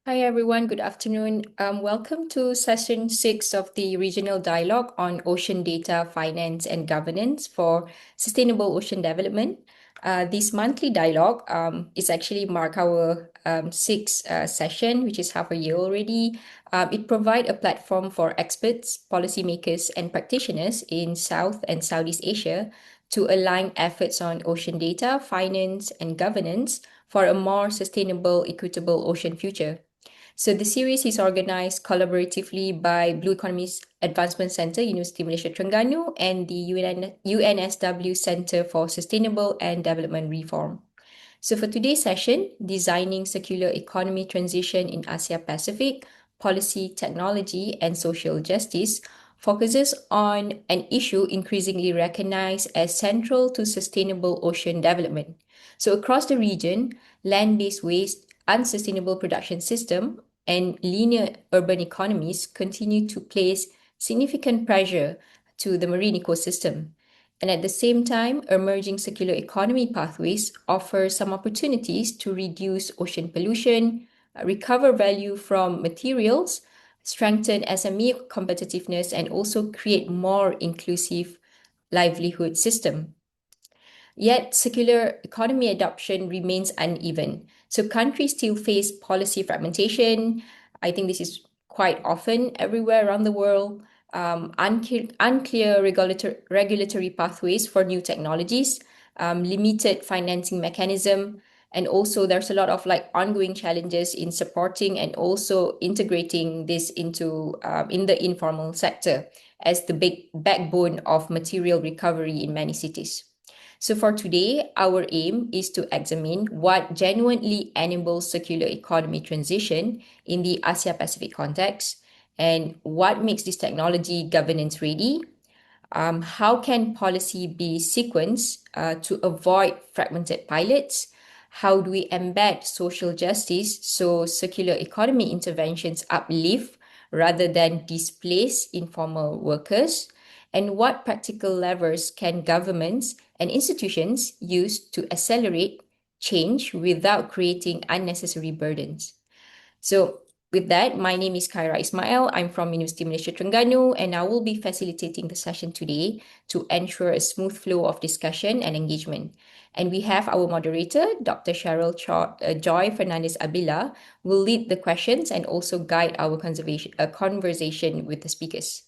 Hi everyone, good afternoon. Welcome to session 6 of the regional dialogue on ocean data, finance and governance for sustainable ocean development. This monthly dialogue is actually mark our sixth session, which is half a year already. It provides a platform for experts, policymakers and practitioners in South and Southeast Asia to align efforts on ocean data, finance and governance for a more sustainable, equitable ocean future. So the series is organized collaboratively by Blue Economies Advancement Centre, Universiti Malaysia Terengganu, and the UNSW Centre for Sustainable and Development Reform. So for today's session, Designing Circular Economy Transition in Asia Pacific, Policy, Technology and Social Justice focuses on an issue increasingly recognized as central to sustainable ocean development. So across the region, land-based waste, unsustainable production system, and linear urban economies continue to place significant pressure to the marine ecosystem. And at the same time, emerging circular economy pathways offer some opportunities to reduce ocean pollution, recover value from materials, strengthen SME competitiveness, and also create more inclusive livelihood system. Yet, circular economy adoption remains uneven. So countries still face policy fragmentation. I think this is quite often everywhere around the world. Unclear regulatory pathways for new technologies, limited financing mechanism, and also there's a lot of ongoing challenges in supporting and also integrating this into in the informal sector as the big backbone of material recovery in many cities. So for today, our aim is to examine what genuinely enables circular economy transition in the Asia-Pacific context and what makes this technology governance ready. How can policy be sequenced to avoid fragmented pilots? How do we embed social justice so circular economy interventions uplift rather than displace informal workers? And what practical levers can governments and institutions use to accelerate change without creating unnecessary burdens? So with that, my name is Khaira Ismail. I'm from Universiti Malaysia Terengganu, and I will be facilitating the session today to ensure a smooth flow of discussion and engagement. And we have our moderator, Dr. Cheryl Joy Fernandez-Abila, will lead the questions and also guide our conversation with the speakers.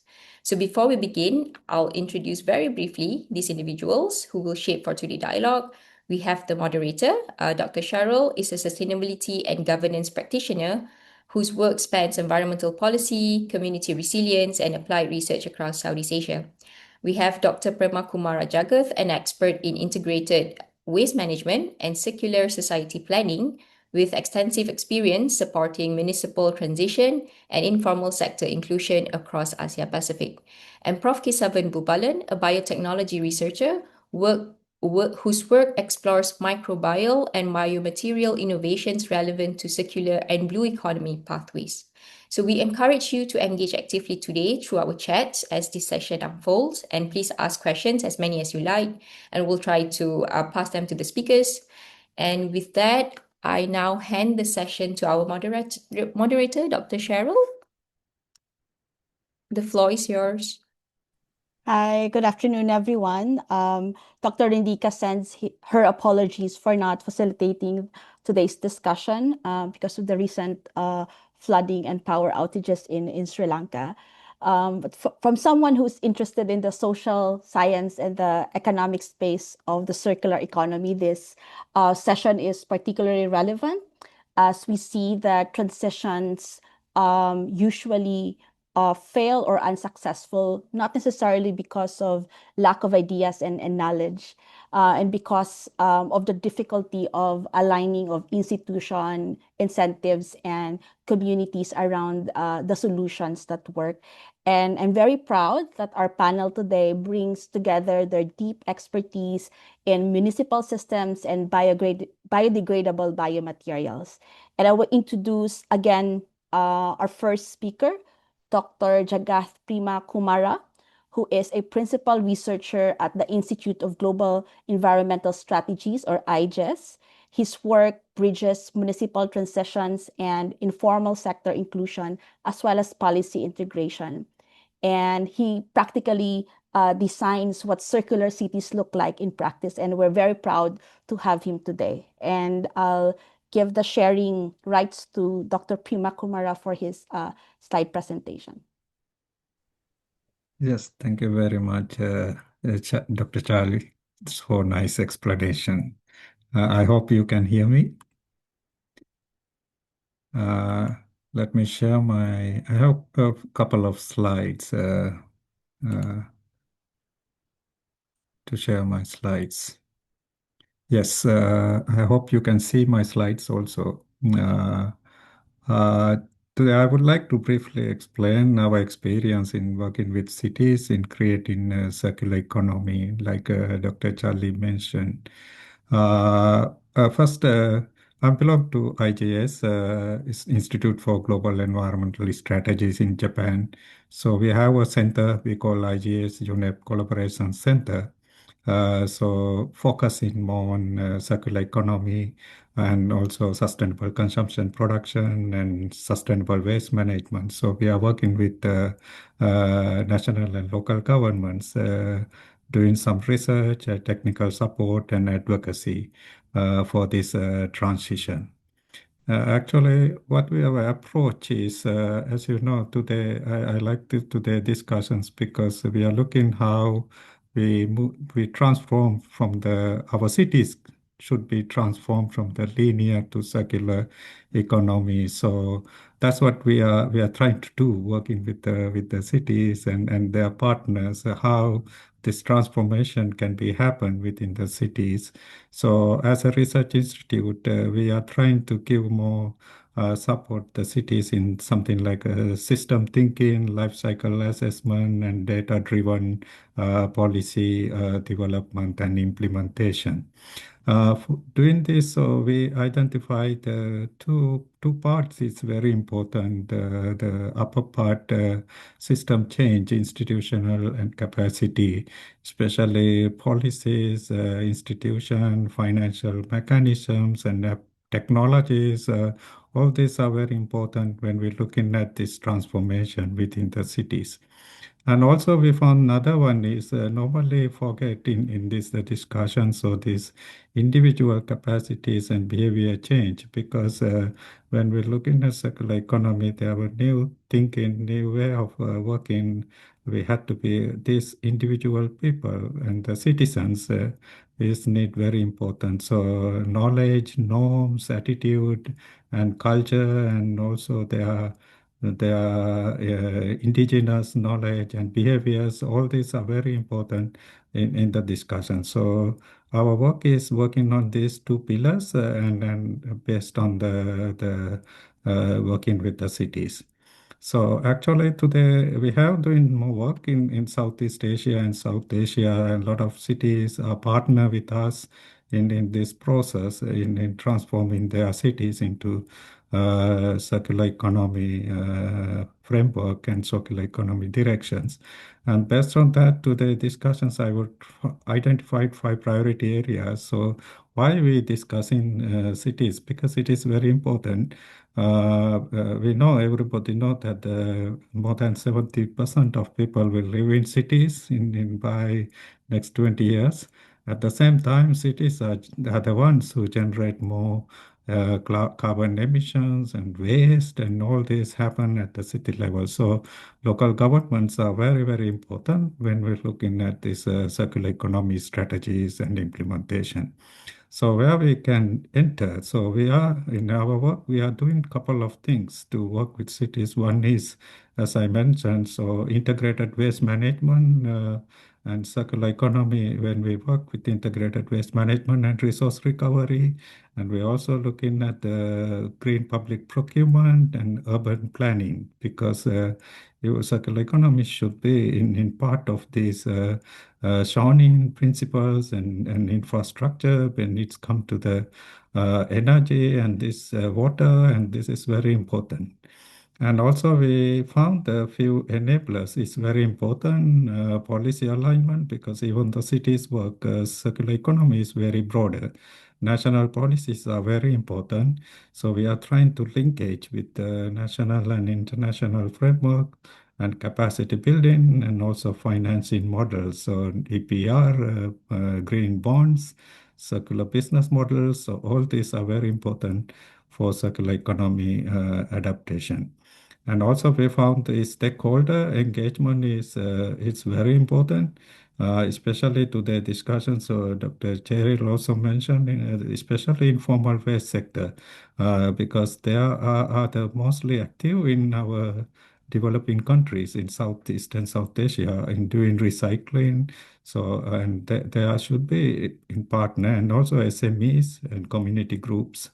So before we begin, I'll introduce very briefly these individuals who will shape for today's dialogue. We have the moderator, Dr. Cheryl, is a sustainability and governance practitioner whose work spans environmental policy, community resilience, and applied research across Southeast Asia. We have Dr. Premakumara, an expert in integrated waste management and circular society planning with extensive experience supporting municipal transition and informal sector inclusion across Asia Pacific. And Prof. Kesaven, a biotechnology researcher, whose work explores microbial and biomaterial innovations relevant to circular and blue economy pathways. So we encourage you to engage actively today through our chats as this session unfolds, and please ask questions as many as you like, and we'll try to pass them to the speakers. And with that, I now hand the session to our moderator, Dr. Cheryl. The floor is yours. Hi, good afternoon, everyone. Dr. Rindika sends her apologies for not facilitating today's discussion because of the recent flooding and power outages in Sri Lanka. But from someone who's interested in the social science and the economic space of the circular economy, this session is particularly relevant as we see that transitions usually fail or unsuccessful, not necessarily because of lack of ideas and knowledge, and because of the difficulty of aligning of institution incentives and communities around the solutions that work. And I'm very proud that our panel today brings together their deep expertise in municipal systems and biodegradable biomaterials. And I will introduce again our first speaker, Dr. Dr Premakumara, who is a principal researcher at the Institute of Global Environmental Strategies, or IGES. His work bridges municipal transitions and informal sector inclusion, as well as policy integration. And he practically designs what circular cities look like in practice. And we're very proud to have him today. And I'll give the sharing rights to Dr. Premakumara for his slide presentation. Yes, thank you very much, Dr. Charlie. So nice explanation. I hope you can hear me. Let me share I have a couple of slides to share my slides. Yes, I hope you can see my slides also. Uh, Today, I would like to briefly explain our experience in working with cities in creating a circular economy, like Dr. Charlie mentioned. First, I belong to IGS, Institute for Global Environmental Strategies in Japan. So we have a center we call IGS UNEP Collaboration Center. So focusing more on circular economy and also sustainable consumption production and sustainable waste management. So we are working with national and local governments doing some research, technical support and advocacy for this transition. Actually, what we have approach is, as you know, today I like today discussions because we are looking how we transform from our cities should be transformed from the linear to circular economy. So that's what we are trying to do, working with the cities and their partners, how this transformation can be happen within the cities. So as a research institute, we are trying to give more support the cities in something like system thinking, life cycle assessment, and data-driven policy development and implementation. Doing this, so we identified two parts. It's very important. The upper part, system change, institutional and capacity, especially policies, institution, financial mechanisms, and technologies. All these are very important when we're looking at this transformation within the cities. And also we found another one is normally forget in this the discussion. So these individual capacities and behavior change because when we're looking at circular economy, there were new thinking, new way of working. We had to be these individual people and the citizens is need very important. So knowledge, norms, attitude, and culture, and also their indigenous knowledge and behaviors, all these are very important in the discussion. So our work is working on these two pillars and based on the working with the cities. So actually today we have doing more work in Southeast Asia and South Asia. A lot of cities are partner with us in this process in transforming their cities into circular economy framework and circular economy directions. And based on that, today discussions, I would identify 5 priority areas. So why we discussing cities? Because it is very important. We know everybody know that more than 70% of people will live in cities in by next 20 years. At the same time, cities are the ones who generate more carbon emissions and waste, and all this happen at the city level. So local governments are very, very important when we're looking at these circular economy strategies and implementation. So where we can enter, so we are in our work, we are doing a couple of things to work with cities. One is, as I mentioned, so integrated waste management and circular economy. When we work with integrated waste management and resource recovery, and we're also looking at the green public procurement and urban planning because your circular economy should be in part of these zoning principles and infrastructure when it's come to the energy and this water, and this is very important. And also we found a few enablers is very important, policy alignment, because even the cities work, circular economy is very broader. national policies are very important. So we are trying to linkage with the national and international framework and capacity building and also financing models. So EPR, green bonds, circular business models. So all these are very important for circular economy adaptation. And also we found the stakeholder engagement is very important, especially to the discussion. So Dr. Cheryl also mentioned, especially informal waste sector, because they are the mostly active in our developing countries in Southeast and South Asia in doing recycling. So, and there should be in partner and also SMEs and community groups.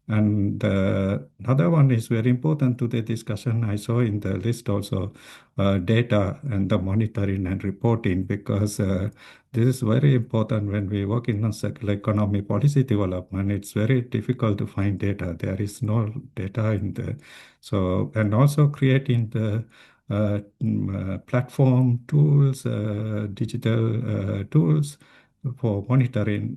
And another one is very important to the discussion. I saw in the list also data and the monitoring and reporting, because this is very important when we work in circular economy policy development. It's very difficult to find data. There is no data in the, so, and also creating the platform tools, digital tools for monitoring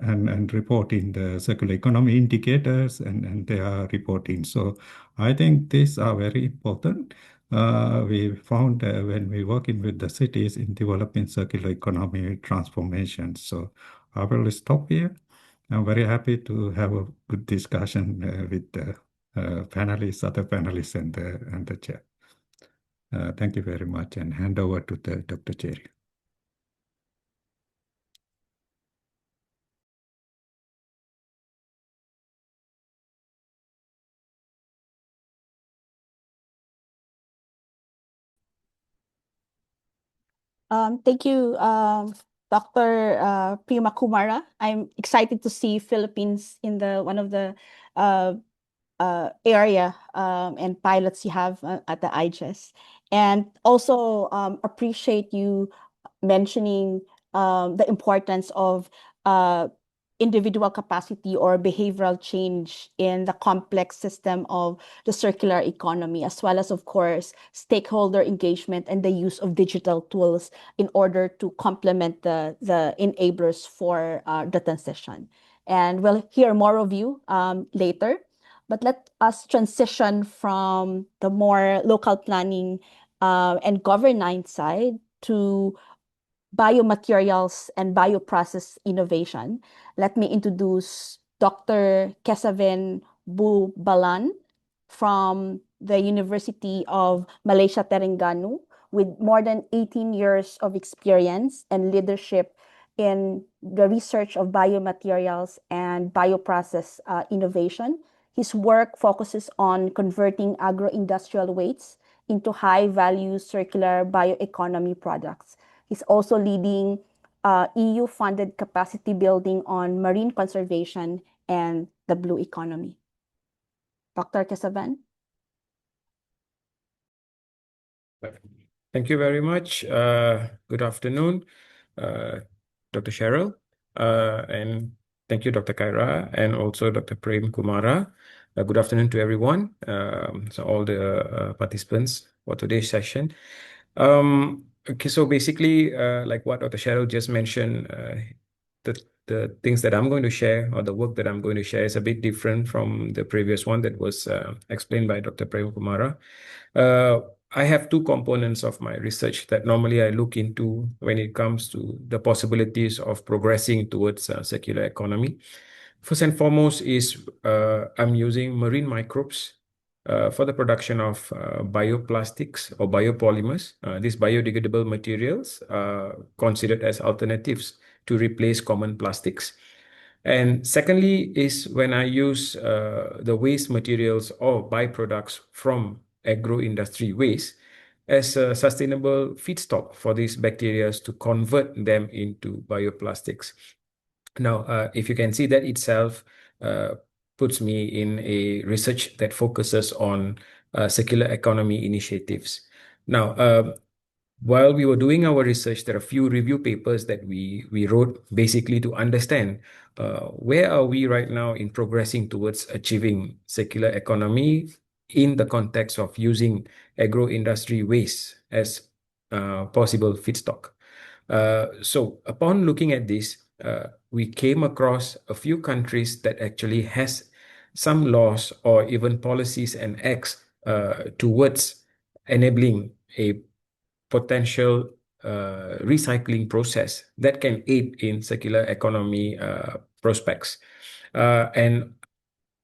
and reporting the circular economy indicators and their reporting. So I think these are very important. We found when we working with the cities in developing circular economy transformation. So I will stop here. I'm very happy to have a good discussion with the panelists, other panelists, and the chair. Thank you very much, and hand over to the Dr. Cherry. Thank you, Dr. Premakumara. I'm excited to see Philippines in the one of the area and pilots you have at the IGES, and also appreciate you mentioning the importance of individual capacity or behavioral change in the complex system of the circular economy, as well as, of course, stakeholder engagement and the use of digital tools in order to complement the enablers for the transition. And we'll hear more of you later. But let us transition from the more local planning and governance side to biomaterials and bioprocess innovation. Let me introduce Dr. Kesaven Balan from the University of Malaysia Terengganu, with more than 18 years of experience and leadership in the research of biomaterials and bioprocess innovation. His work focuses on converting agro-industrial wastes into high-value circular bioeconomy products. He's also leading EU-funded capacity building on marine conservation and the blue economy. Dr. Kesaven? Thank you very much. Good afternoon, Dr. Cheryl, and thank you, Dr. Khaira, and also Dr. Premakumara. Good afternoon to everyone, so all the participants for today's session. Okay, so basically, like what Dr. Cheryl just mentioned, the things that I'm going to share, or the work that I'm going to share, is a bit different from the previous one that was explained by Dr. Premakumara. I have two components of my research that normally I look into when it comes to the possibilities of progressing towards circular economy. First and foremost is I'm using marine microbes for the production of bioplastics or biopolymers. These biodegradable materials are considered as alternatives to replace common plastics. And secondly is when I use the waste materials or byproducts from agro-industry waste as a sustainable feedstock for these bacteria to convert them into bioplastics. Now, if you can see, that itself puts me in a research that focuses on circular economy initiatives. Now, while we were doing our research, there are a few review papers that we wrote basically to understand where are we right now in progressing towards achieving circular economy in the context of using agro-industry waste as possible feedstock. So upon looking at this, we came across a few countries that actually has some laws or even policies and acts towards enabling a potential recycling process that can aid in circular economy prospects. And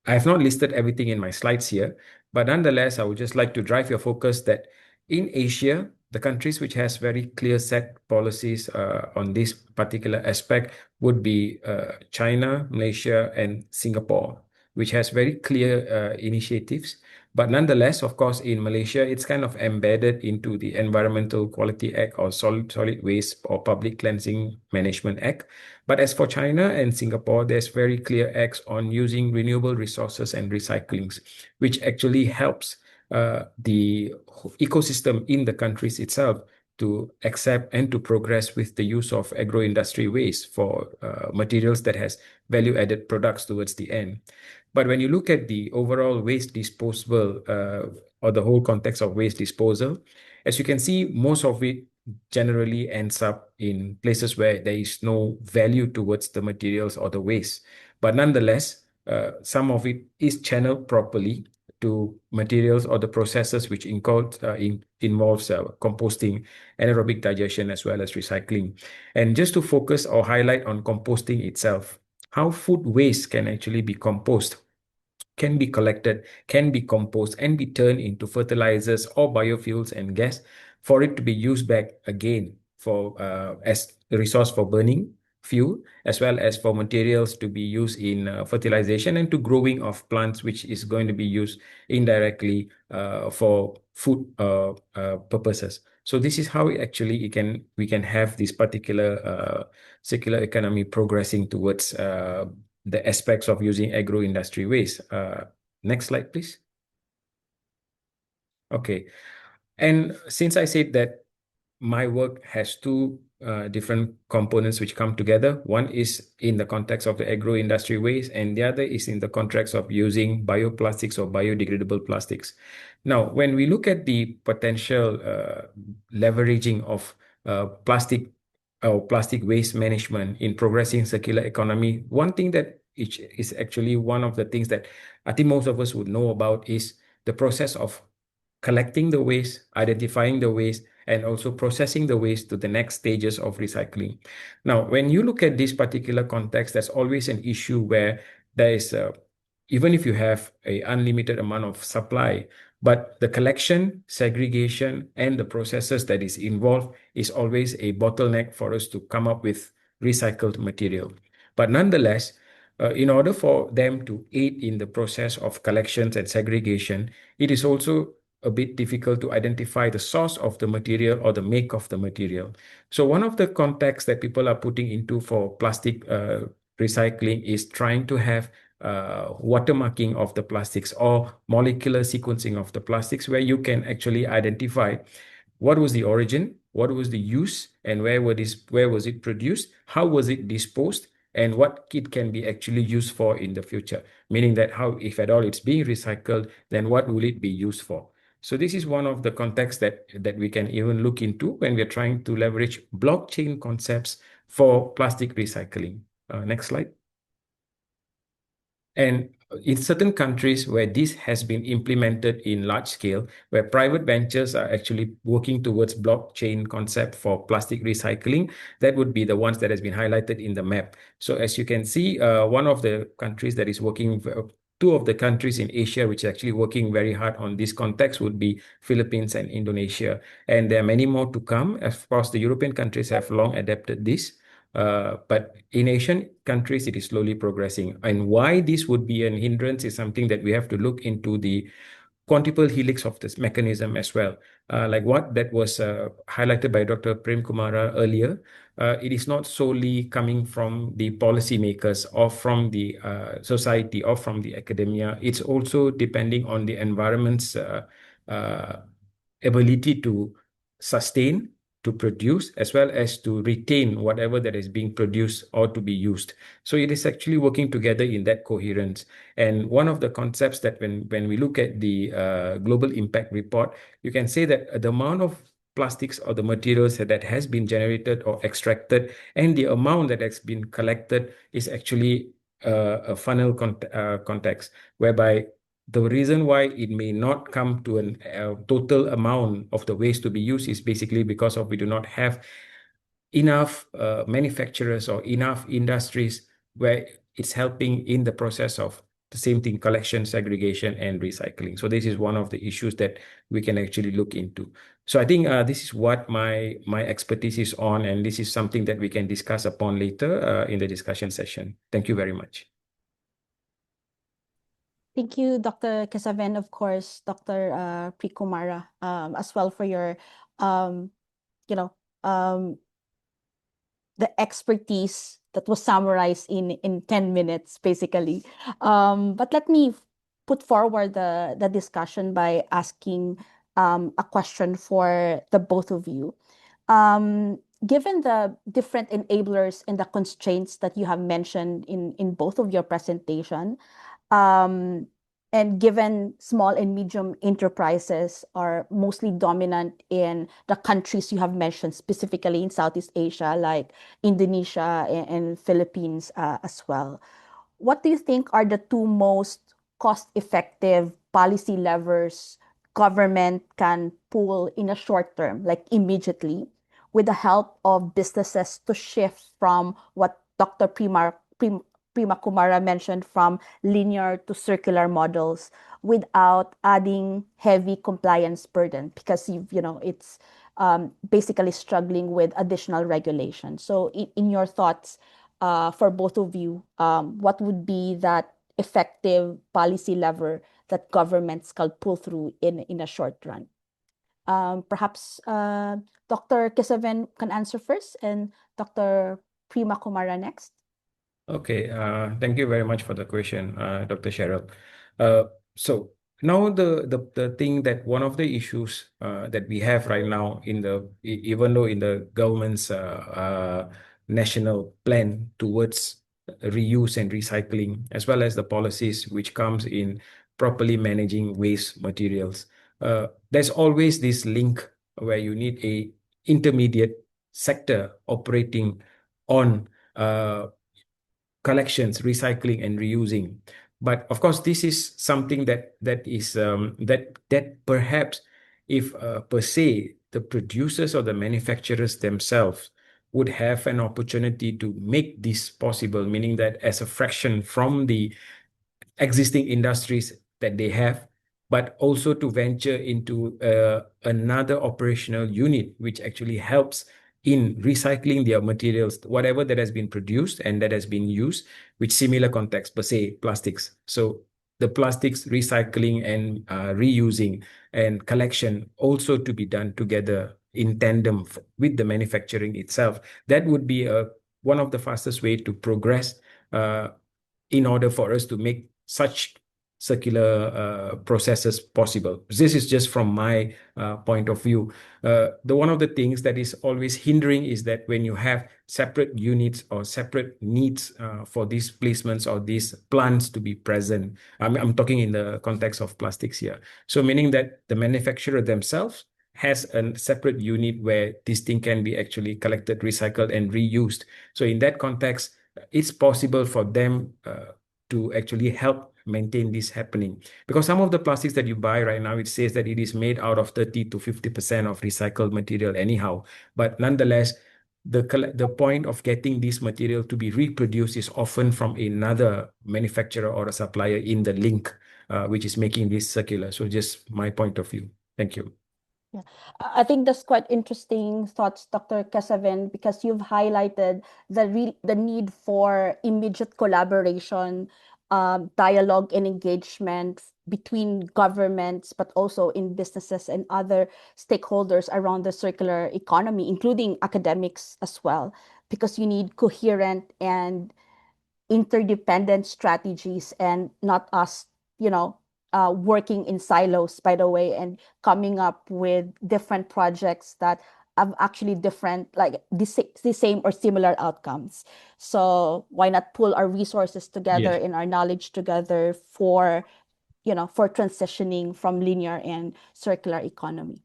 I have not listed everything in my slides here, but nonetheless, I would just like to drive your focus that in Asia, the countries which has very clear set policies on this particular aspect would be China, Malaysia, and Singapore, which has very clear initiatives. But nonetheless, of course, in Malaysia, it's kind of embedded into the Environmental Quality Act or Solid Waste or Public Cleansing Management Act. But as for China and Singapore, there's very clear acts on using renewable resources and recyclings, which actually helps the ecosystem in the countries itself to accept and to progress with the use of agro-industry waste for materials that has value-added products towards the end. But when you look at the overall waste disposal or the whole context of waste disposal, as you can see, most of it generally ends up in places where there is no value towards the materials or the waste. But nonetheless, some of it is channeled properly to materials or the processes which involves composting, anaerobic digestion, as well as recycling. And just to focus or highlight on composting itself, how food waste can actually be composed, can be collected, can be composed, and be turned into fertilizers or biofuels and gas for it to be used back again for as a resource for burning fuel, as well as for materials to be used in fertilization and to growing of plants, which is going to be used indirectly for food purposes. So this is how actually we can have this particular circular economy progressing towards the aspects of using agro-industry waste. Next slide, please. Okay. And since I said that my work has two different components which come together, one is in the context of the agro-industry waste, and the other is in the context of using bioplastics or biodegradable plastics. Now, when we look at the potential leveraging of plastic waste management in progressing circular economy, one thing that is actually one of the things that I think most of us would know about is the process of collecting the waste, identifying the waste, and also processing the waste to the next stages of recycling. Now, when you look at this particular context, there's always an issue where there is, even if you have an unlimited amount of supply, but the collection, segregation, and the processes that is involved is always a bottleneck for us to come up with recycled material. But nonetheless, in order for them to aid in the process of collections and segregation, it is also a bit difficult to identify the source of the material or the make of the material. So one of the contexts that people are putting into for plastic recycling is trying to have watermarking of the plastics or molecular sequencing of the plastics, where you can actually identify what was the origin, what was the use, and where was it produced, how was it disposed, and what it can be actually used for in the future. Meaning that how, if at all it's being recycled, then what will it be used for? So this is one of the contexts that we can even look into when we're trying to leverage blockchain concepts for plastic recycling. Next slide. And in certain countries where this has been implemented in large scale, where private ventures are actually working towards blockchain concept for plastic recycling, that would be the ones that has been highlighted in the map. So as you can see, one of the countries that is working, two of the countries in Asia which are actually working very hard on this context would be Philippines and Indonesia. And there are many more to come. Of course, the European countries have long adapted this. But in Asian countries, it is slowly progressing. And why this would be an hindrance is something that we have to look into the quantiple helix of this mechanism as well. Like what that was highlighted by Dr. Premakumara earlier, it is not solely coming from the policymakers or from the society or from the academia. It's also depending on the environment's ability to sustain, to produce, as well as to retain whatever that is being produced or to be used. So it is actually working together in that coherence. And one of the concepts that when we look at the global impact report, you can say that the amount of plastics or the materials that has been generated or extracted, and the amount that has been collected is actually a funnel context, whereby the reason why it may not come to a total amount of the waste to be used is basically because of we do not have enough manufacturers or enough industries where it's helping in the process of the same thing, collection, segregation, and recycling. So this is one of the issues that we can actually look into. So I think this is what my expertise is on, and this is something that we can discuss upon later in the discussion session. Thank you very much. Thank you, Dr. Kesaven, of course, Dr. Premakumara, as well for your, you know, the expertise that was summarized in 10 minutes, basically. But let me put forward the discussion by asking a question for the both of you. Given the different enablers and the constraints that you have mentioned in both of your presentation, and given small and medium enterprises are mostly dominant in the countries you have mentioned, specifically in Southeast Asia, like Indonesia and Philippines as well, what do you think are the two most cost-effective policy levers government can pull in a short term, like immediately, with the help of businesses to shift from what Dr. Premakumara mentioned, from linear to circular models, without adding heavy compliance burden, because it's basically struggling with additional regulation. So in your thoughts, for both of you, what would be that effective policy lever that governments can pull through in a short run? Perhaps Dr. Kesaven can answer first, and Dr. Premakumara next. Okay, thank you very much for the question, Dr. Cheryl. So now the thing that one of the issues that we have right now even though in the government's national plan towards reuse and recycling, as well as the policies which comes in properly managing waste materials, there's always this link where you need a intermediate sector operating on collections, recycling, and reusing. But of course, this is something that is that perhaps if per se the producers or the manufacturers themselves would have an opportunity to make this possible, meaning that as a fraction from the existing industries that they have, but also to venture into another operational unit which actually helps in recycling their materials, whatever that has been produced and that has been used, with similar context, per se, plastics. So the plastics recycling and reusing and collection also to be done together in tandem with the manufacturing itself. That would be one of the fastest way to progress in order for us to make such circular processes possible. This is just from my point of view. One of the things that is always hindering is that when you have separate units or separate needs for these placements or these plants to be present, I'm talking in the context of plastics here. So meaning that the manufacturer themselves has a separate unit where this thing can be actually collected, recycled, and reused. So in that context, it's possible for them to actually help maintain this happening, because some of the plastics that you buy right now, it says that it is made out of 30 to 50% of recycled material anyhow, but nonetheless the point of getting this material to be reproduced is often from another manufacturer or a supplier in the link, which is making this circular. So just my point of view. Thank you. Yeah, I think that's quite interesting thoughts, Dr. Kesaven, because you've highlighted the need for immediate collaboration, dialogue and engagement between governments, but also in businesses and other stakeholders around the circular economy, including academics as well, because you need coherent and interdependent strategies, and not us, working in silos, by the way, and coming up with different projects that have actually different, like the same or similar outcomes. So why not pull our resources together Yes. and our knowledge together for transitioning from linear and circular economy?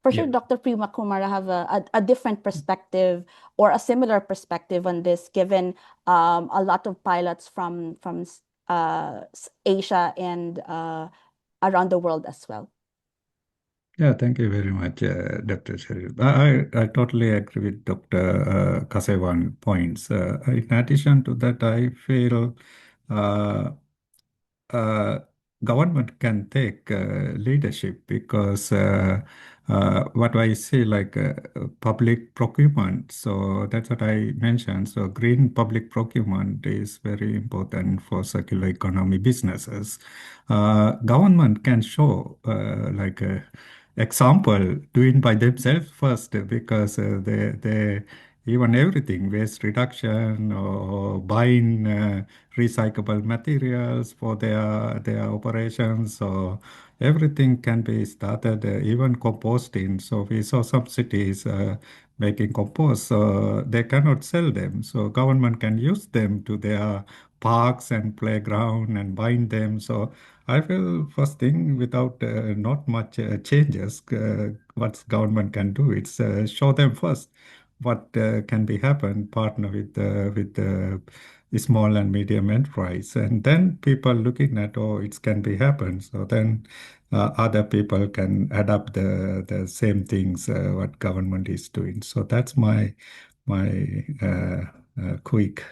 For Yeah. sure, Dr. Premakumara have a different perspective or a similar perspective on this, given a lot of pilots from Asia and around the world as well. Yeah, thank you very much, Dr. Cheryl. I totally agree with Dr. Kesaven points. In addition to that, I feel uh, uh, government can take leadership because what I see like public procurement. So that's what I mentioned. So green public procurement is very important for circular economy businesses. Government can show like example doing by themselves first because they even everything waste reduction or buying recyclable materials for their operations. So everything can be started, even composting. So we saw some cities making compost, so they cannot sell them. So government can use them to their parks and playground and bind them. So I feel first thing without not much changes, what government can do, it's show them first what can be happen, partner with the small and medium enterprise, and then people looking at, oh, it can be happen. So then other people can adapt the same things what government is doing. So that's my quick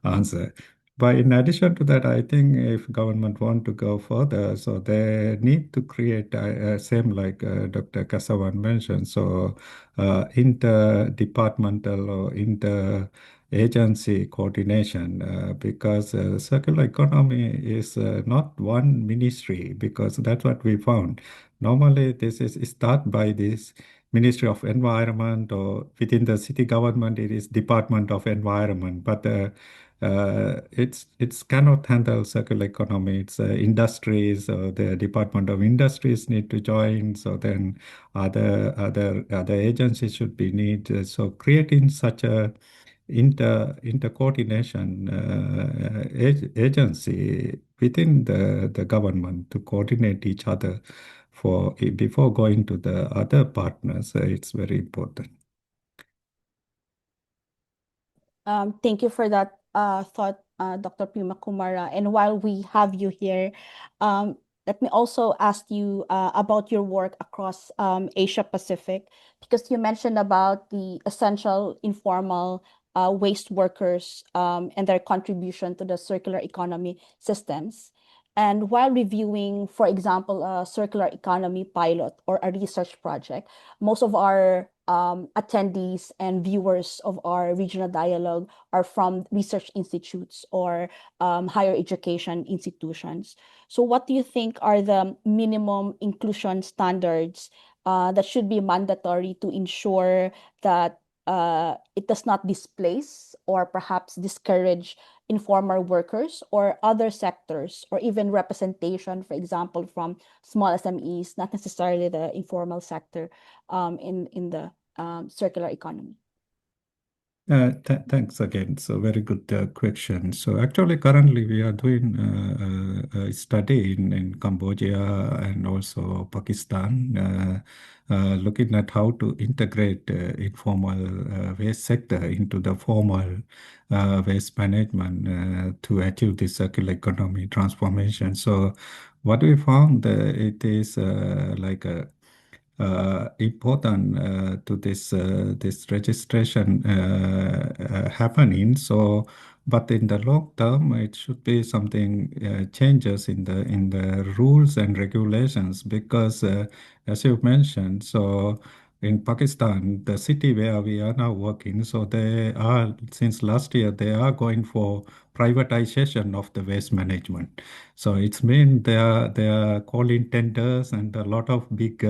answer. But in addition to that, I think if government want to go further, so they need to create same like Dr. Kesaven mentioned. So interdepartmental or inter-agency coordination, because circular economy is not one ministry, because that's what we found. Normally, this is start by this Ministry of Environment, or within the city government, it is Department of Environment. But it's cannot handle circular economy. It's industries, or the Department of Industries need to join. So then other agencies should be needed. So creating such a inter coordination agency within the government to coordinate each other for before going to the other partners, it's very important. Thank you for that thought, Dr. Premakumara. And while we have you here, let me also ask you about your work across Asia Pacific, because you mentioned about the essential informal waste workers and their contribution to the circular economy systems. And while reviewing, for example, a circular economy pilot or a research project, most of our attendees and viewers of our regional dialogue are from research institutes or higher education institutions. So what do you think are the minimum inclusion standards that should be mandatory to ensure that it does not displace or perhaps discourage informal workers or other sectors, or even representation, for example, from small SMEs, not necessarily the informal sector, in the circular economy? Thanks again. So very good question. So actually, currently we are doing a study in Cambodia and also Pakistan, looking at how to integrate informal waste sector into the formal waste management to achieve the circular economy transformation. So what we found, it is like a important to this registration happening. So, but in the long term, it should be something changes in the rules and regulations, because as you mentioned, so in Pakistan, the city where we are now working, so they are since last year they are going for privatization of the waste management. So it's mean they are calling tenders, and a lot of big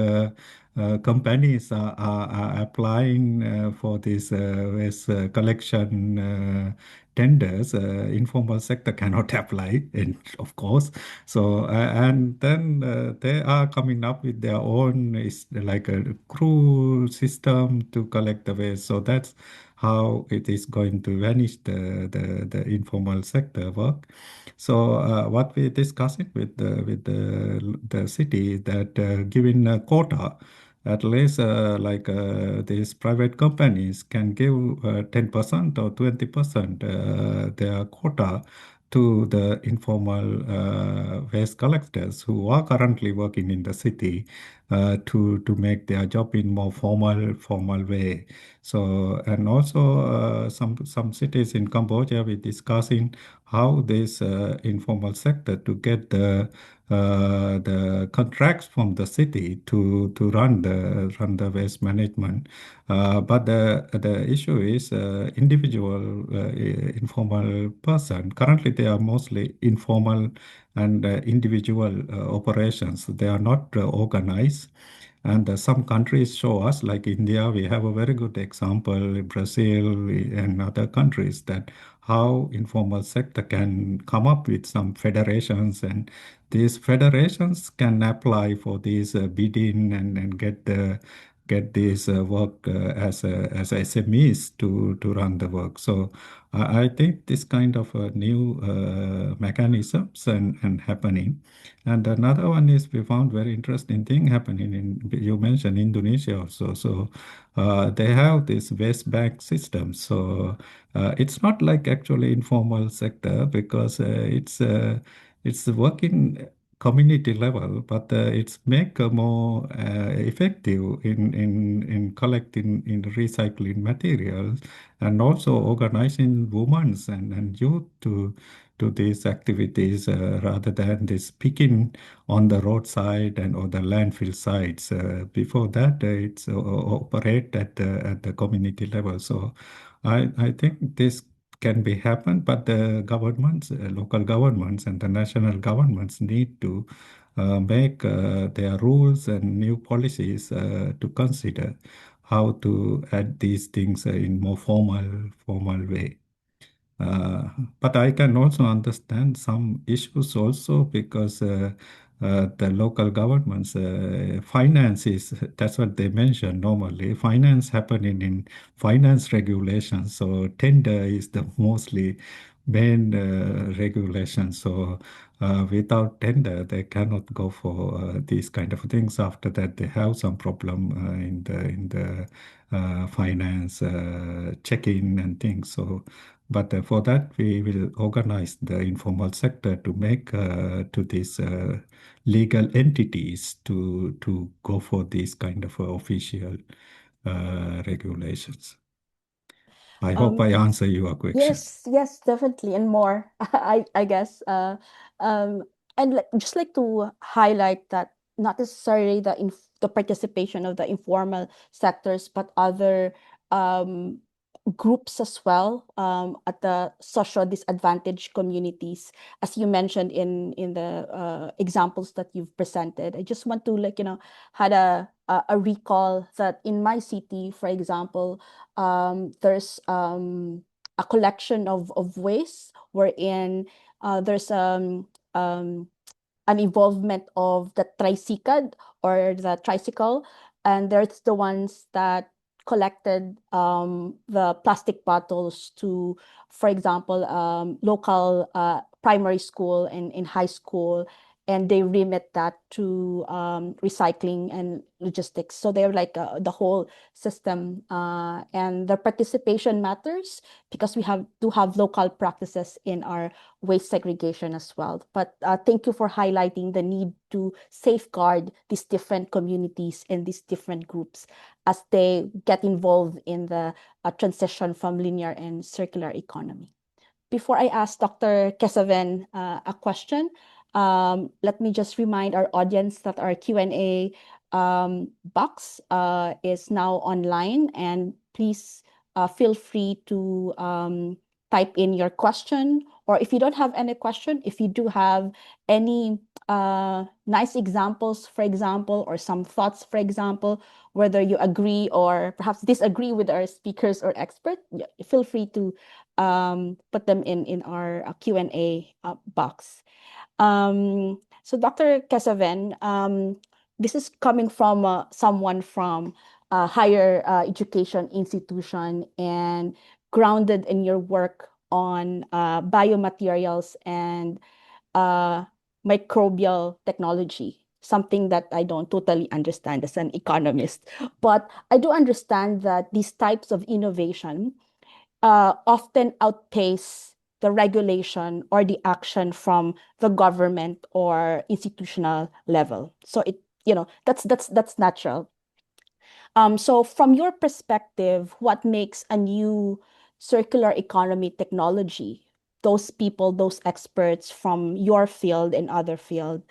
companies are applying for this waste collection tenders. Informal sector cannot apply, and of course. So and then they are coming up with their own, is like a crew system to collect the waste. So that's how it is going to vanish the informal sector work. So what we discussing with the city, that giving a quota. at least these private companies can give 10% or 20% their quota to the informal waste collectors who are currently working in the city to make their job in more formal way. So, and also some cities in Cambodia, we're discussing how this informal sector to get the contracts from the city to run the waste management. But the issue is individual informal person. Currently, they are mostly informal and individual operations. They are not organized. And some countries show us, like India, we have a very good example, Brazil and other countries, that how informal sector can come up with some federations, and these federations can apply for these bidding and get this work as SMEs to run the work. So I think this kind of new mechanisms and happening. And another one is we found very interesting thing happening in, you mentioned Indonesia also. So they have this waste bank system. So it's not like actually informal sector because it's working community level, but it's make more effective in collecting, in recycling materials, and also organizing women and youth to these activities rather than this picking on the roadside and or the landfill sites. Before that, it's operate at the community level. So I think this can be happen, but the governments, local governments and the national governments need to make their rules and new policies to consider how to add these things in more formal way. Uh, but I can also understand some issues also because the local governments finances, that's what they mention normally. Finance happening in finance regulations. So tender is the mostly main regulation. So without tender, they cannot go for these kind of things. After that, they have some problem in the finance checking and things. So but for that, we will organize the informal sector to make to these legal entities to go for these kind of official regulations. I hope I answer your questions. Yes, definitely, and more. I guess. And just like to highlight that not necessarily the participation of the informal sectors, but other groups as well at the social disadvantaged communities, as you mentioned in the examples that you've presented. I just want to had a recall that in my city, for example, there's a collection of waste wherein there's an involvement of the tricycad or the tricycle, and there's the ones that collected the plastic bottles to, for example, local primary school and in high school, and they remit that to recycling and logistics. So they're like the whole system, and their participation matters because we do have local practices in our waste segregation as well. But thank you for highlighting the need to safeguard these different communities and these different groups as they get involved in the transition from linear and circular economy. Before I ask Dr. Kesaven a question, let me just remind our audience that our Q&A box is now online, and please feel free to type in your question, or if you don't have any question, if you do have any nice examples, for example, or some thoughts, for example, whether you agree or perhaps disagree with our speakers or expert, feel free to put them in our Q&A box. So Dr. Kesaven, this is coming from someone from a higher education institution and grounded in your work on biomaterials and microbial technology. something that I don't totally understand as an economist. But I do understand that these types of innovation often outpace the regulation or the action from the government or institutional level. So that's natural. So from your perspective, what makes a new circular economy technology, those people, those experts from your field and other field,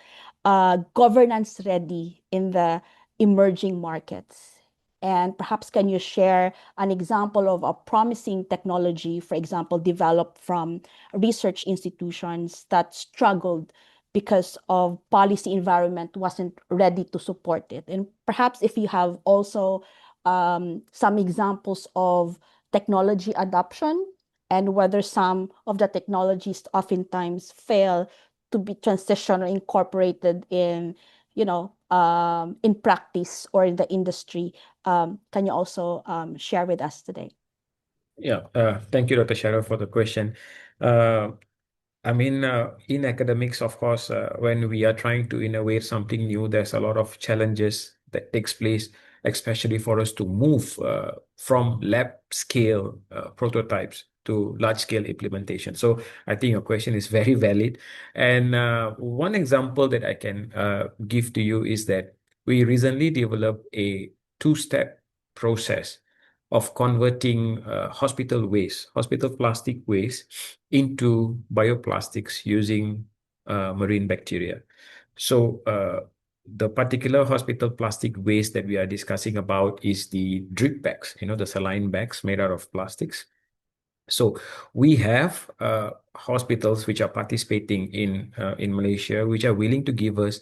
governance ready in the emerging markets? And perhaps can you share an example of a promising technology, for example, developed from research institutions that struggled because of policy environment wasn't ready to support it? And perhaps if you have also some examples of technology adoption and whether some of the technologies oftentimes fail to be transitioned or incorporated in practice or in the industry, can you also share with us today? Yeah, thank you, Dr. Cheryl, for the question. In academics, of course, when we are trying to innovate something new, there's a lot of challenges that takes place, especially for us to move from lab scale prototypes to large scale implementation. So I think your question is very valid. And one example that I can give to you is that we recently developed a two-step process of converting hospital plastic waste into bioplastics using marine bacteria. So the particular hospital plastic waste that we are discussing about is the drip bags, the saline bags made out of plastics. So we have hospitals which are participating in Malaysia, which are willing to give us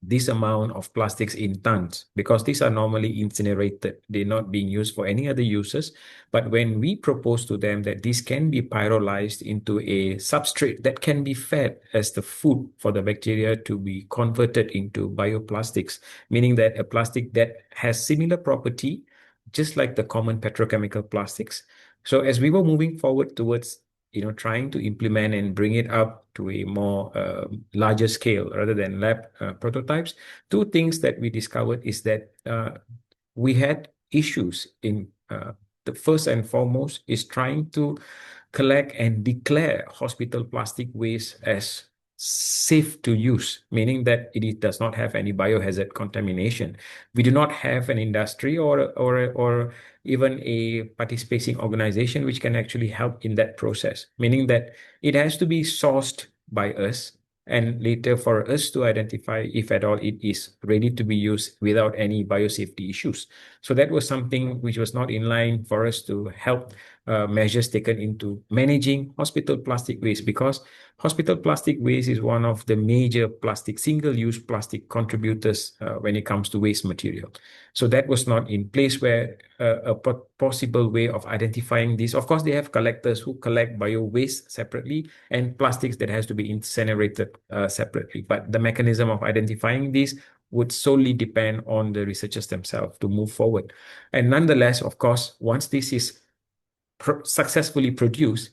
this amount of plastics in tons, because these are normally incinerated. They're not being used for any other uses. But when we propose to them that this can be pyrolyzed into a substrate that can be fed as the food for the bacteria to be converted into bioplastics, meaning that a plastic that has similar property, just like the common petrochemical plastics. So as we were moving forward towards trying to implement and bring it up to a more larger scale rather than lab prototypes, two things that we discovered is that we had issues in the first and foremost is trying to collect and declare hospital plastic waste as safe to use, meaning that it does not have any biohazard contamination. We do not have an industry or even a participating organization which can actually help in that process, meaning that it has to be sourced by us and later for us to identify if at all it is ready to be used without any biosafety issues. So that was something which was not in line for us to help measures taken into managing hospital plastic waste, because hospital plastic waste is one of the major single-use plastic contributors when it comes to waste material. So that was not in place where a possible way of identifying this. Of course, they have collectors who collect bio waste separately and plastics that has to be incinerated separately. But the mechanism of identifying these would solely depend on the researchers themselves to move forward. And nonetheless, of course, once this is successfully produced,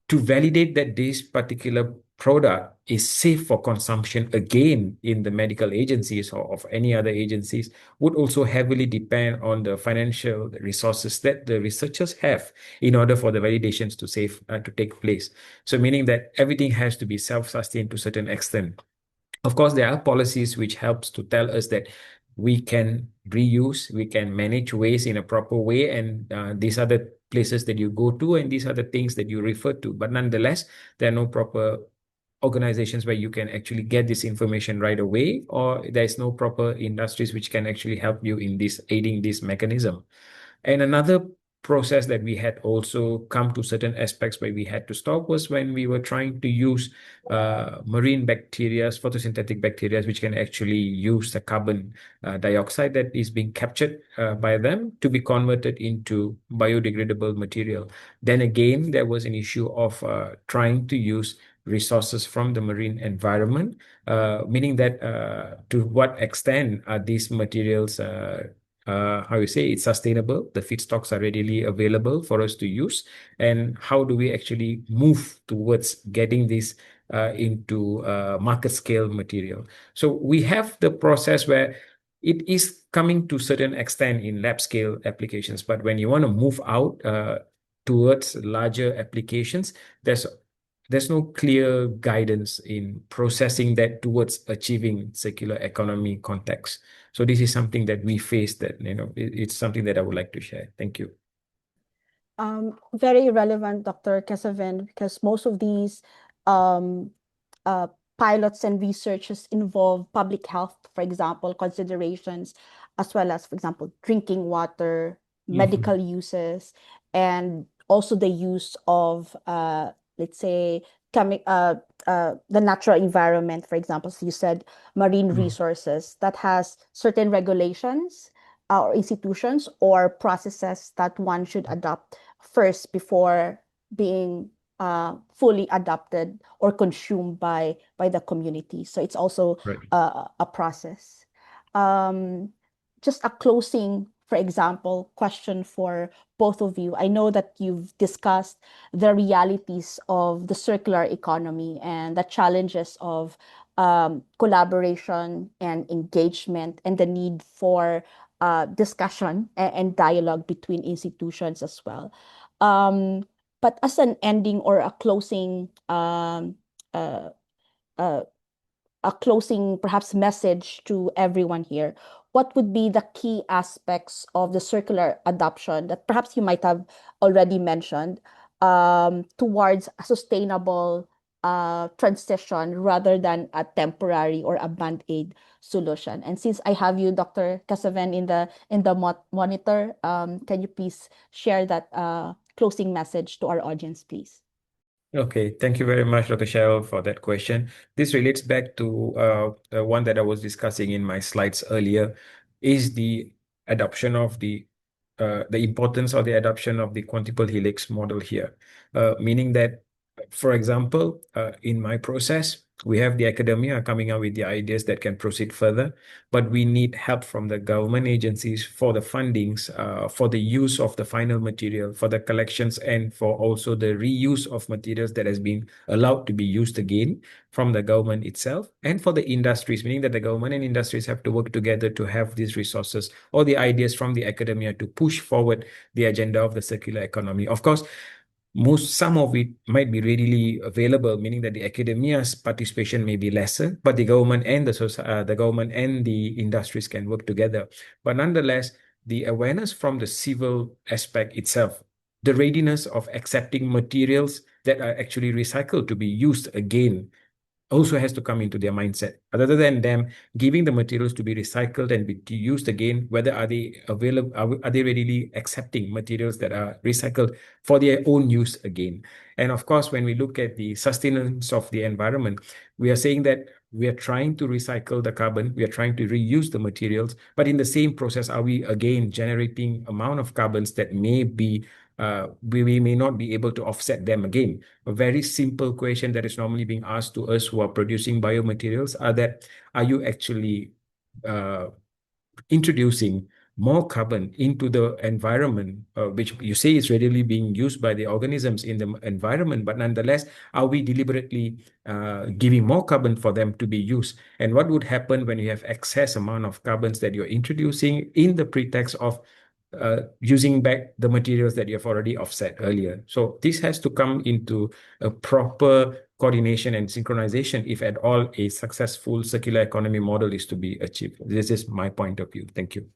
to validate that this particular product is safe for consumption again in the medical agencies or of any other agencies would also heavily depend on the financial resources that the researchers have in order for the validations to take place. So meaning that everything has to be self-sustained to a certain extent. Of course, there are policies which helps to tell us that we can reuse, we can manage waste in a proper way, and these are the places that you go to, and these are the things that you refer to. But nonetheless, there are no proper organizations where you can actually get this information right away, or there's no proper industries which can actually help you in aiding this mechanism. And another process that we had also come to certain aspects where we had to stop was when we were trying to use marine bacteria, photosynthetic bacteria, which can actually use the carbon dioxide that is being captured by them to be converted into biodegradable material. Then again, there was an issue of trying to use resources from the marine environment, meaning that to what extent are these materials it's sustainable, the feedstocks are readily available for us to use, and how do we actually move towards getting these into market scale material. So we have the process where it is coming to certain extent in lab scale applications, but when you want to move out towards larger applications, there's no clear guidance in processing that towards achieving circular economy context. So this is something that we face that, it's something that I would like to share. Thank you. Very relevant, Dr. Kesaven, because most of these pilots and researches involve public health, for example, considerations, as well as, for example, drinking water, medical uses, and also the use of, let's say, the natural environment, for example. So you said marine resources that has certain regulations or institutions or processes that one should adopt first before being fully adopted or consumed by the community. So it's also a process. Just a closing, for example, question for both of you. I know that you've discussed the realities of the circular economy and the challenges of collaboration and engagement and the need for discussion and dialogue between institutions as well. But as an ending or a closing perhaps message to everyone here, what would be the key aspects of the circular adoption that perhaps you might have already mentioned towards a sustainable transition rather than a temporary or a band-aid solution? And since I have you, Dr. Kesaven, in the monitor, can you please share that closing message to our audience, please? Okay, thank you very much, Dr. Cheryl, for that question. This relates back to the one that I was discussing in my slides earlier, is the adoption of the importance of the adoption of the quintuple helix model here, meaning that, for example, in my process, we have the academia coming up with the ideas that can proceed further, but we need help from the government agencies for the fundings, for the use of the final material, for the collections, and for also the reuse of materials that has been allowed to be used again from the government itself, and for the industries, meaning that the government and industries have to work together to have these resources or the ideas from the academia to push forward the agenda of the circular economy. Of course, some of it might be readily available, meaning that the academia's participation may be lesser, but the government and the government and the industries can work together. But nonetheless, the awareness from the civil aspect itself, the readiness of accepting materials that are actually recycled to be used again, also has to come into their mindset. Other than them giving the materials to be recycled and be used again, whether are they available, are they readily accepting materials that are recycled for their own use again? And of course, when we look at the sustenance of the environment, we are saying that we are trying to recycle the carbon, we are trying to reuse the materials, but in the same process, are we again generating amount of carbons that may be we may not be able to offset them again? A very simple question that is normally being asked to us who are producing biomaterials are you actually introducing more carbon into the environment, which you say is readily being used by the organisms in the environment, but nonetheless, are we deliberately giving more carbon for them to be used? And what would happen when you have excess amount of carbons that you're introducing in the pretext of using back the materials that you have already offset earlier? So this has to come into a proper coordination and synchronization if at all a successful circular economy model is to be achieved. This is my point of view. Thank you.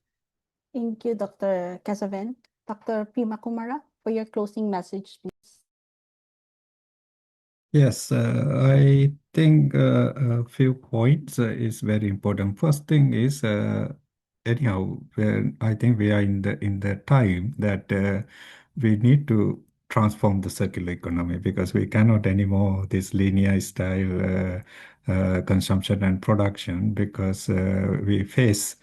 Thank you, Dr. Kesaven. Dr. Premakumara, for your closing message, please. Yes, I think a few points is very important. First thing is, anyhow, I think we are in the time that we need to transform the circular economy, because we cannot anymore this linear style consumption and production, because we face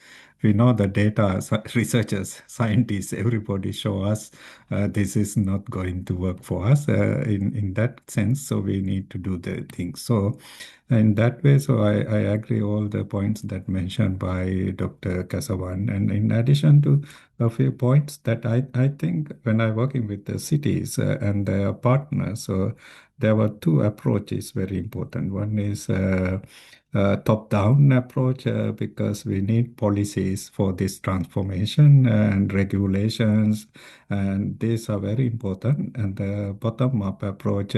we know the data, researchers, scientists, everybody show us this is not going to work for us in that sense. So we need to do the things. So in that way, so I agree all the points that mentioned by Dr. Kesaven. And in addition to a few points that I think when I working with the cities and their partners, so there were two approaches very important. One is top-down approach because we need policies for this transformation and regulations, and these are very important. And the bottom-up approach,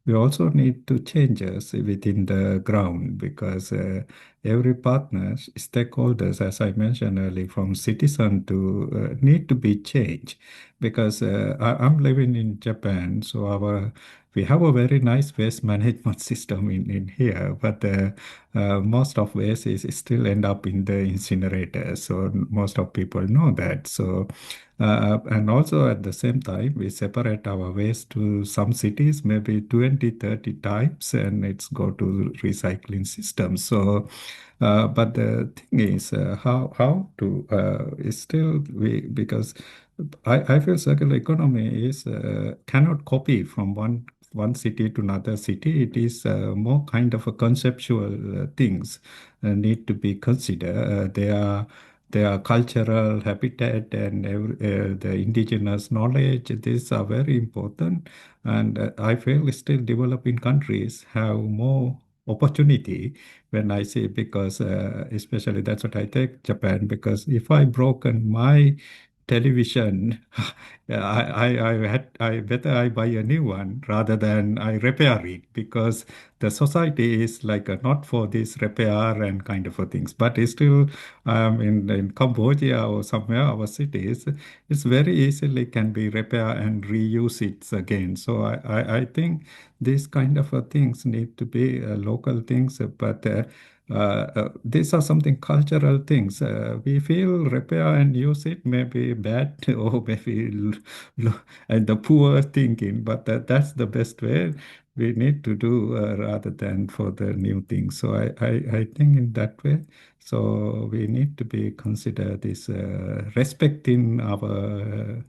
we also need to changes within the ground because every partner, stakeholders, as I mentioned earlier, from citizen to need to be changed because I'm living in Japan, so we have a very nice waste management system in here, but most of waste is still end up in the incinerator. So most of people know that. So and also at the same time, we separate our waste to some cities, maybe 20, 30 types, and it's go to recycling systems. So but the thing is, how to is still we because I feel circular economy is cannot copy from one city to another city. It is more kind of a conceptual things need to be considered. They are cultural habitat and the indigenous knowledge. These are very important, and I feel still developing countries have more opportunity when I say because especially that's what I take Japan because if I broken my television, I better I buy a new one rather than I repair it because the society is like not for this repair and kind of a things. But it's still in Cambodia or somewhere our cities, it's very easily can be repair and reuse it again. So I think these kind of things need to be local things, but these are something cultural things. We feel repair and use it may be bad or maybe and the poor thinking, but that's the best way we need to do rather than for the new things. So I think in that way, so we need to be consider this respecting our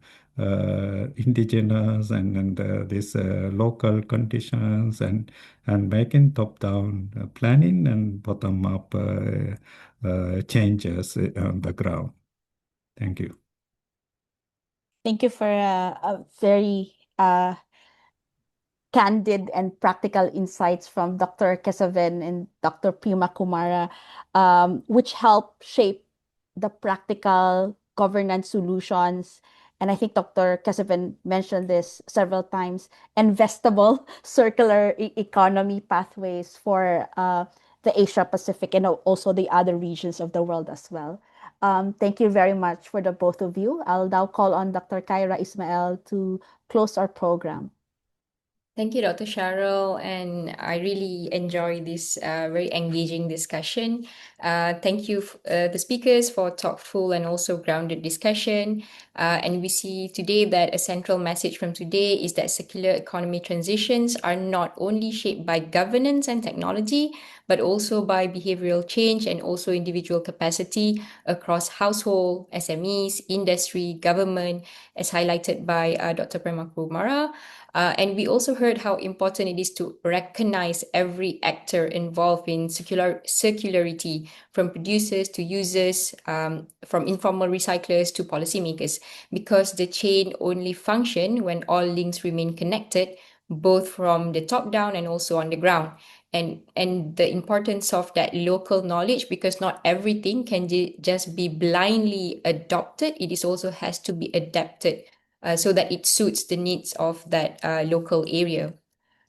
indigenous and this local conditions and making top-down planning and bottom-up changes on the ground. Thank you. Thank you for a very candid and practical insights from Dr. Kesaven and Dr. Premakumara, which help shape the practical governance solutions. And I think Dr. Kesaven mentioned this several times, investable circular economy pathways for the Asia Pacific and also the other regions of the world as well. Thank you very much for the both of you. I'll now call on Dr. Khaira Ismail to close our program. Thank you, Dr. Cheryl, and I really enjoy this very engaging discussion. Thank you, the speakers, for thoughtful and also grounded discussion. And we see today that a central message from today is that circular economy transitions are not only shaped by governance and technology, but also by behavioral change and also individual capacity across household, SMEs, industry, government, as highlighted by Dr. Premakumara. And we also heard how important it is to recognize every actor involved in circularity, from producers to users, from informal recyclers to policymakers, because the chain only function when all links remain connected, both from the top down and also on the ground. And the importance of that local knowledge, because not everything can just be blindly adopted. It is also has to be adapted so that it suits the needs of that local area.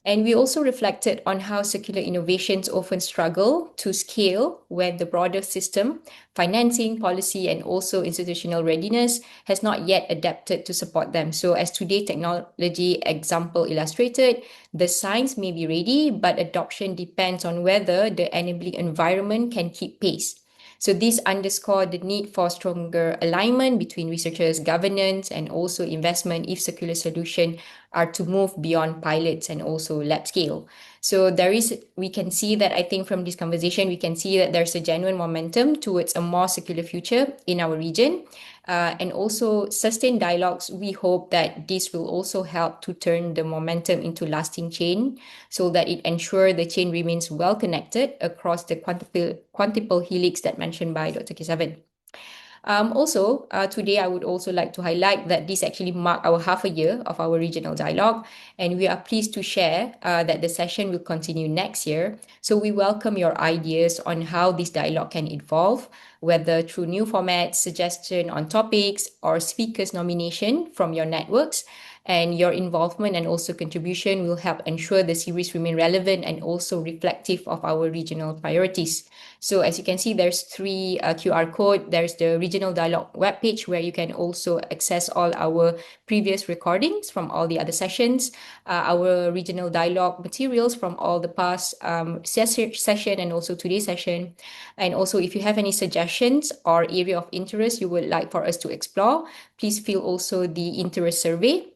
And we also reflected on how circular innovations often struggle to scale when the broader system, financing, policy, and also institutional readiness has not yet adapted to support them. So as today technology example illustrated, the science may be ready, but adoption depends on whether the enabling environment can keep pace. So this underscored the need for stronger alignment between researchers, governance, and also investment if circular solutions are to move beyond pilots and also lab scale. So we can see that, I think from this conversation, we can see that there's a genuine momentum towards a more circular future in our region. And also sustained dialogues, we hope that this will also help to turn the momentum into lasting change so that it ensures the chain remains well connected across the quintuple helix that mentioned by Dr. Kesaven. Today I would also like to highlight that this actually marked our half a year of our regional dialogue, and we are pleased to share that the session will continue next year. So we welcome your ideas on how this dialogue can evolve, whether through new formats, suggestion on topics, or speakers nomination from your networks. And your involvement and also contribution will help ensure the series remain relevant and also reflective of our regional priorities. So as you can see, there's three QR code. There's the Regional Dialogue webpage where you can also access all our previous recordings from all the other sessions, our Regional Dialogue materials from all the past session and also today's session. And also, if you have any suggestions or area of interest you would like for us to explore, please fill also the interest survey.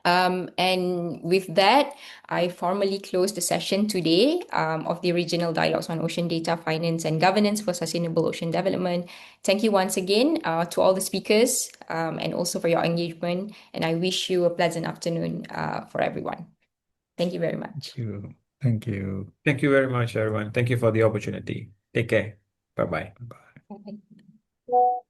And with that, I formally close the session today of the Regional Dialogues on Ocean Data, Finance and Governance for Sustainable Ocean Development. Thank you once again to all the speakers and also for your engagement. And I wish you a pleasant afternoon for everyone. Thank you very much. Thank you. Thank you. Thank you very much, everyone. Thank you for the opportunity. Take care. Bye-bye. Bye. Bye.